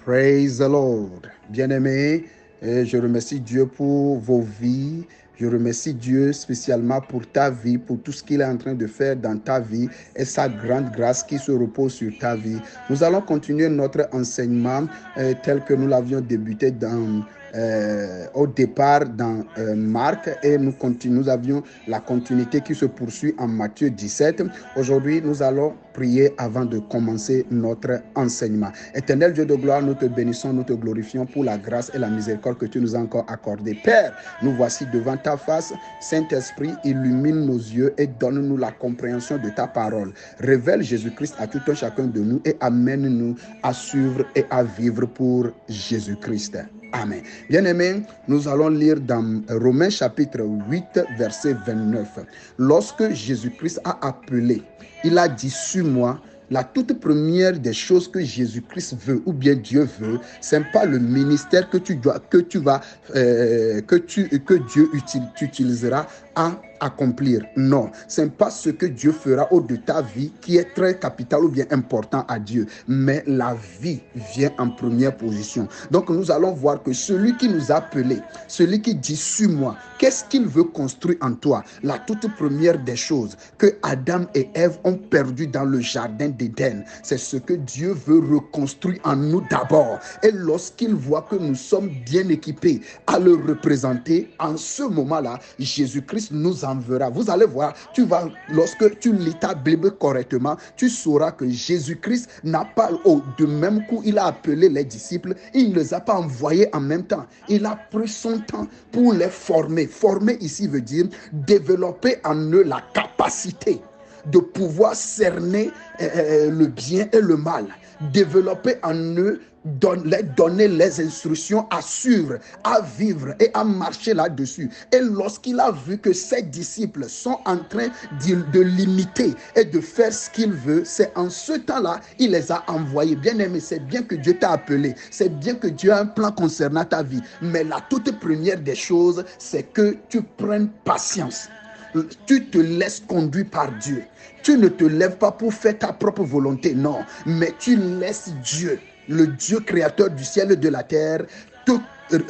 Praise the Lord. Bien-aimés, je remercie Dieu pour vos vies. Je remercie Dieu spécialement pour ta vie, pour tout ce qu'il est en train de faire dans ta vie et sa grande grâce qui se repose sur ta vie. Nous allons continuer notre enseignement tel que nous l'avions débuté au départ dans Marc et nous avions la continuité qui se poursuit en Matthieu 17. Aujourd'hui, nous allons prier avant de commencer notre enseignement. Éternel Dieu de gloire, nous te bénissons, nous te glorifions pour la grâce et la miséricorde que tu nous as encore accordée. Père, nous voici devant ta face. Saint-Esprit, illumine nos yeux et donne-nous la compréhension de ta parole. Révèle Jésus-Christ à tout un chacun de nous et amène-nous à suivre et à vivre pour Jésus-Christ. Amen. Bien-aimés, nous allons lire dans Romains chapitre 8, verset 29. Lorsque Jésus-Christ a appelé, il a dit sur moi, la toute première des choses que Jésus-Christ veut ou bien Dieu veut, ce n'est pas le ministère que Dieu utiliseras à accomplir. Non, ce n'est pas ce que Dieu fera au de ta vie qui est très capital ou bien important à Dieu, mais la vie vient en première position. Donc nous allons voir que celui qui nous a appelés, celui qui dit sur moi, qu'est-ce qu'il veut construire en toi? La toute première des choses que Adam et Ève ont perdu dans le jardin d'Éden, c'est ce que Dieu veut reconstruire en nous d'abord. Et lorsqu'il voit que nous sommes bien équipés à le représenter, en ce moment-là, Jésus-Christ nous enverra. Vous allez voir, lorsque tu lis ta Bible correctement, tu sauras que Jésus-Christ n'a pas, de même coup, il a appelé les disciples, il ne les a pas envoyés en même temps. Il a pris son temps pour les former. Former ici veut dire développer en eux la capacité de pouvoir cerner le bien et le mal. Développer en eux, donner les instructions à suivre, à vivre et à marcher là-dessus. Et lorsqu'il a vu que ses disciples sont en train de l'imiter et de faire ce qu'il veut, c'est en ce temps-là, il les a envoyés. Bien-aimé, c'est bien que Dieu t'a appelé, c'est bien que Dieu a un plan concernant ta vie, mais la toute première des choses, c'est que tu prennes patience. Tu te laisses conduire par Dieu. Tu ne te lèves pas pour faire ta propre volonté, non, mais tu laisses Dieu, le Dieu créateur du ciel et de la terre, te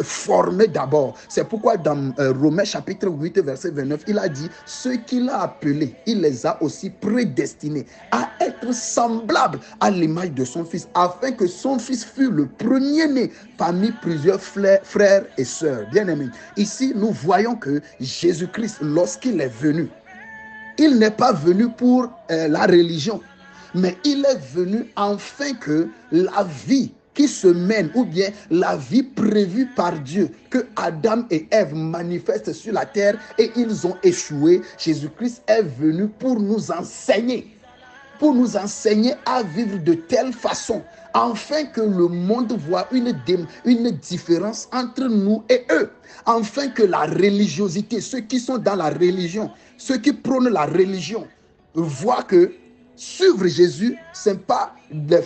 former d'abord. C'est pourquoi dans Romains chapitre 8 verset 29, il a dit, ceux qu'il a appelés, il les a aussi prédestinés à être semblables à l'image de son fils, afin que son fils fût le premier-né parmi plusieurs frères et sœurs. Bien-aimés, ici nous voyons que Jésus-Christ, lorsqu'il est venu, il n'est pas venu pour la religion, mais il est venu afin que la vie qui se mène, ou bien la vie prévue par Dieu, que Adam et Ève manifestent sur la terre et ils ont échoué. Jésus-Christ est venu pour nous enseigner à vivre de telle façon, afin que le monde voit une différence entre nous et eux, afin que la religiosité, ceux qui sont dans la religion, ceux qui prônent la religion, voient que suivre Jésus, ce n'est pas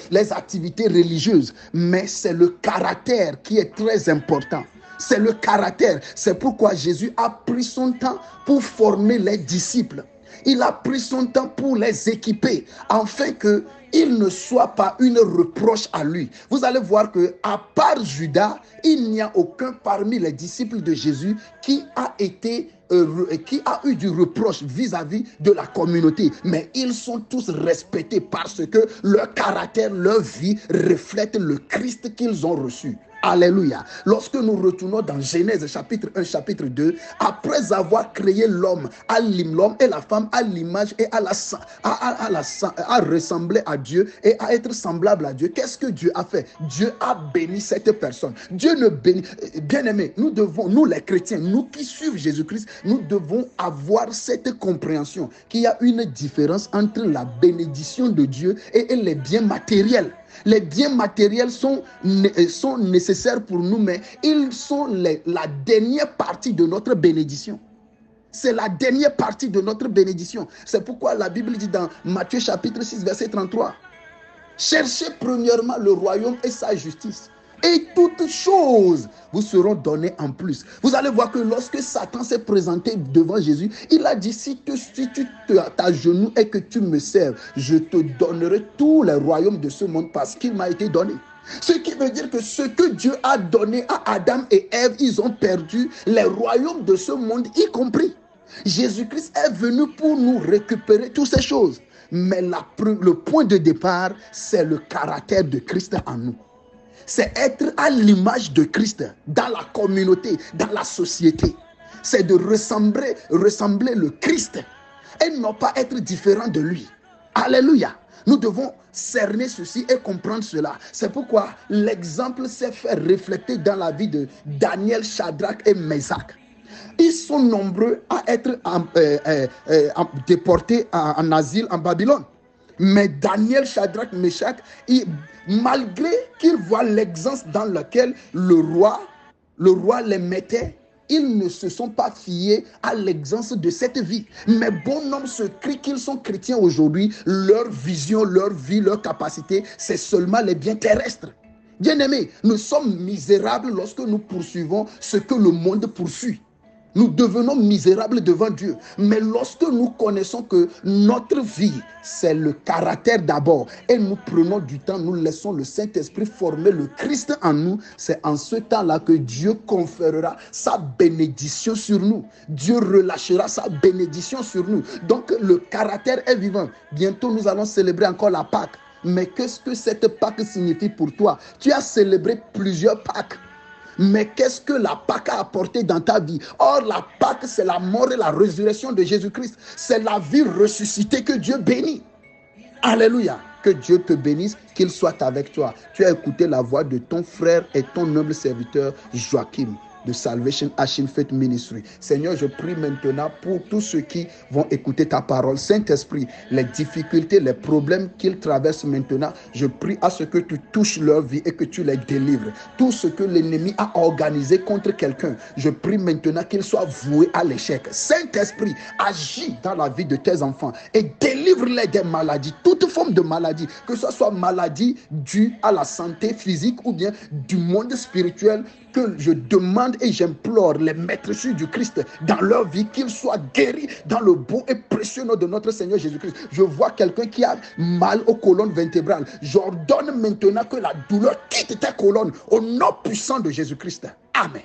les activités religieuses, mais c'est le caractère qui est très important. C'est le caractère. C'est pourquoi Jésus a pris son temps pour former les disciples. Il a pris son temps pour les équiper, afin qu'il ne soit pas une reproche à lui. Vous allez voir que, à part Judas, il n'y a aucun parmi les disciples de Jésus qui a eu du reproche vis-à-vis de la communauté. Mais ils sont tous respectés parce que leur caractère, leur vie reflète le Christ qu'ils ont reçu. Alléluia. Lorsque nous retournons dans Genèse chapitre 1, chapitre 2, après avoir créé l'homme et la femme à l'image et à ressembler à Dieu et à être semblable à Dieu, qu'est-ce que Dieu a fait? Dieu a béni cette personne. Dieu ne bénit. Bien-aimés, nous les chrétiens, nous qui suivons Jésus-Christ, nous devons avoir cette compréhension qu'il y a une différence entre la bénédiction de Dieu et les biens matériels. Les biens matériels sont nécessaires pour nous, mais ils sont la dernière partie de notre bénédiction. C'est la dernière partie de notre bénédiction. C'est pourquoi la Bible dit dans Matthieu chapitre 6, verset 33, « Cherchez premièrement le royaume et sa justice, et toutes choses vous seront données en plus. » Vous allez voir que lorsque Satan s'est présenté devant Jésus, il a dit, si tu t'agenouilles et que tu me serves, je te donnerai tous les royaumes de ce monde parce qu'il m'a été donné. Ce qui veut dire que ce que Dieu a donné à Adam et Ève, ils ont perdu les royaumes de ce monde, y compris. Jésus-Christ est venu pour nous récupérer toutes ces choses. Mais le point de départ, c'est le caractère de Christ en nous. C'est être à l'image de Christ dans la communauté, dans la société. C'est de ressembler le Christ et non pas être différent de lui. Alléluia. Nous devons cerner ceci et comprendre cela. C'est pourquoi l'exemple s'est fait refléter dans la vie de Daniel, Shadrach et Meshach. Ils sont nombreux à être déportés en asile en Babylone. Mais Daniel, Shadrach, Meshach, malgré qu'ils voient l'exemple dans lequel le roi les mettait, ils ne se sont pas fiés à l'exemple de cette vie. Mais bon nombre se crient qu'ils sont chrétiens aujourd'hui. Leur vision, leur vie, leur capacité, c'est seulement les biens terrestres. Bien-aimés, nous sommes misérables lorsque nous poursuivons ce que le monde poursuit. Nous devenons misérables devant Dieu. Mais lorsque nous connaissons que notre vie, c'est le caractère d'abord, et nous prenons du temps, nous laissons le Saint-Esprit former le Christ en nous, c'est en ce temps-là que Dieu conférera sa bénédiction sur nous. Dieu relâchera sa bénédiction sur nous. Donc le caractère est vivant. Bientôt nous allons célébrer encore la Pâque. Mais qu'est-ce que cette Pâque signifie pour toi? Tu as célébré plusieurs Pâques. Mais qu'est-ce que la Pâque a apporté dans ta vie? Or, la Pâque, c'est la mort et la résurrection de Jésus-Christ. C'est la vie ressuscitée que Dieu bénit. Alléluia. Que Dieu te bénisse, qu'il soit avec toi. Tu as écouté la voix de ton frère et ton noble serviteur Joachim de Salvation Ashin Faith Ministry. Seigneur, je prie maintenant pour tous ceux qui vont écouter ta parole. Saint-Esprit, les difficultés, les problèmes qu'ils traversent maintenant, je prie à ce que tu touches leur vie et que tu les délivres. Tout ce que l'ennemi a organisé contre quelqu'un, je prie maintenant qu'il soit voué à l'échec. Saint-Esprit, agis dans la vie de tes enfants et délivre-les des maladies, toute forme de maladie, que ce soit maladie due à la santé physique ou bien du monde spirituel, que je demande et j'implore les maîtres du Christ dans leur vie, qu'ils soient guéris dans le beau et précieux nom de notre Seigneur Jésus-Christ. Je vois quelqu'un qui a mal aux colonnes vertébrales. J'ordonne maintenant que la douleur quitte tes colonnes au nom puissant de Jésus-Christ. Amen.